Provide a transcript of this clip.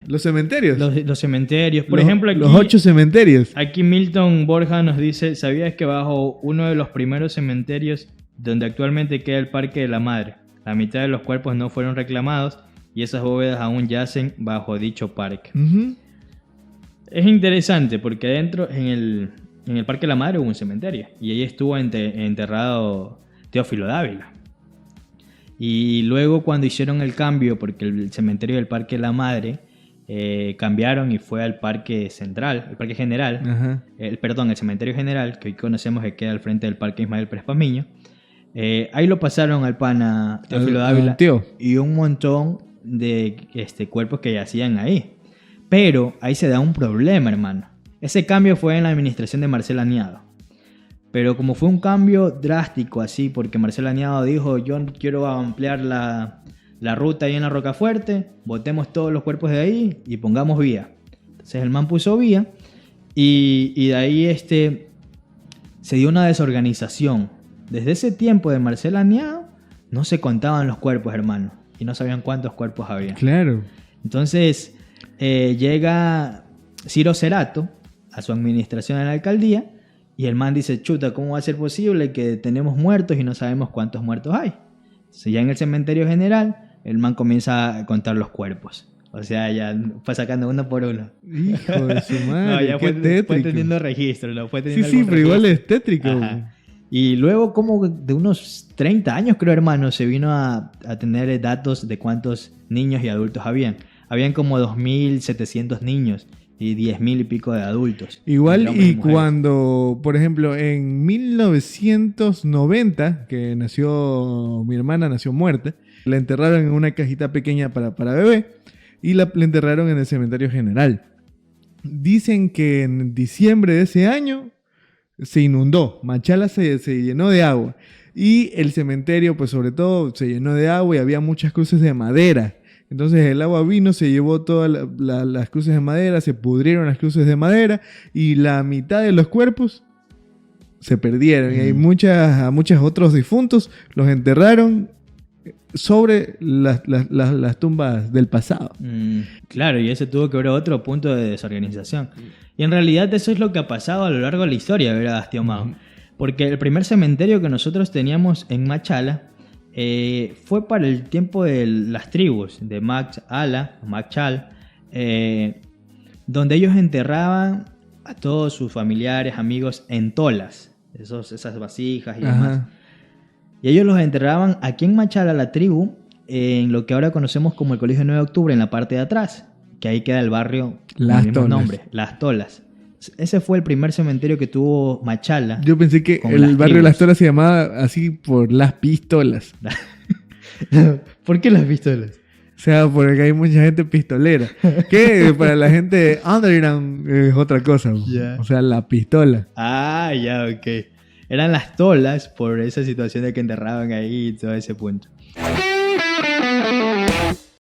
Los cementerios. Los cementerios. Por ejemplo, aquí, los 8 cementerios. Aquí Milton Borja nos dice, ¿sabías que bajo uno de los primeros cementerios donde actualmente queda el Parque de la Madre, la mitad de los cuerpos no fueron reclamados y esas bóvedas aún yacen bajo dicho parque? Uh-huh. Es interesante porque adentro, en el Parque de la Madre hubo un cementerio y ahí estuvo enterrado Teófilo Dávila. Y luego cuando hicieron el cambio, porque el cementerio del Parque de la Madre cambiaron y fue al Parque Central, el Parque General, Ajá. el Cementerio General, que hoy conocemos que queda al frente del Parque Ismael Pérez Pazmiño, ahí lo pasaron al pana Teófilo Dávila y un montón de cuerpos que yacían ahí. Pero ahí se da un problema, hermano. Ese cambio fue en la administración de Marcelo Añado. Pero como fue un cambio drástico así, porque Marcelo Añado dijo, yo quiero ampliar la ruta ahí en la Rocafuerte, botemos todos los cuerpos de ahí y pongamos vía. Entonces el man puso vía y de ahí se dio una desorganización. Desde ese tiempo de Marcelo Añado no se contaban los cuerpos, hermano, y no sabían cuántos cuerpos había. Claro. Entonces llega Ciro Cerato a su administración en la alcaldía y el man dice, chuta, ¿cómo va a ser posible que tenemos muertos y no sabemos cuántos muertos hay? Entonces ya en el cementerio general el man comienza a contar los cuerpos. O sea, ya fue sacando uno por uno. Hijo de su madre, no, ya qué tétrico. fue teniendo registro. Fue teniendo sí, pero igual es tétrico. Ajá. Y luego como de unos 30 años, creo, hermano, se vino a tener datos de cuántos niños y adultos habían. Habían como 2.700 niños y 10.000 y pico de adultos. Igual y cuando, por ejemplo, en 1990, que nació mi hermana, nació muerta, la enterraron en una cajita pequeña para bebé y la enterraron en el cementerio general. Dicen que en diciembre de ese año se inundó, Machala se llenó de agua y el cementerio, pues sobre todo, se llenó de agua y había muchas cruces de madera. Entonces el agua vino, se llevó todas las cruces de madera, se pudrieron las cruces de madera y la mitad de los cuerpos se perdieron. Y hay muchos otros difuntos, los enterraron sobre las tumbas del pasado. Claro, y ese tuvo que ver otro punto de desorganización. Y en realidad eso es lo que ha pasado a lo largo de la historia, ¿verdad, tío Mao? Porque el primer cementerio que nosotros teníamos en Machala fue para el tiempo de las tribus de Machala, donde ellos enterraban a todos sus familiares, amigos en tolas, esas vasijas y demás. Y ellos los enterraban aquí en Machala, la tribu, en lo que ahora conocemos como el Colegio 9 de Octubre, en la parte de atrás, que ahí queda el barrio con el mismo nombre, Las Tolas. Ese fue el primer cementerio que tuvo Machala. Yo pensé que el barrio de Las Tolas se llamaba así por las pistolas. ¿Por qué las pistolas? O sea, porque hay mucha gente pistolera. Que para la gente underground es otra cosa. Yeah. O sea, la pistola. Ah, ya, ok. Eran las tolas por esa situación de que enterraban ahí y todo ese punto.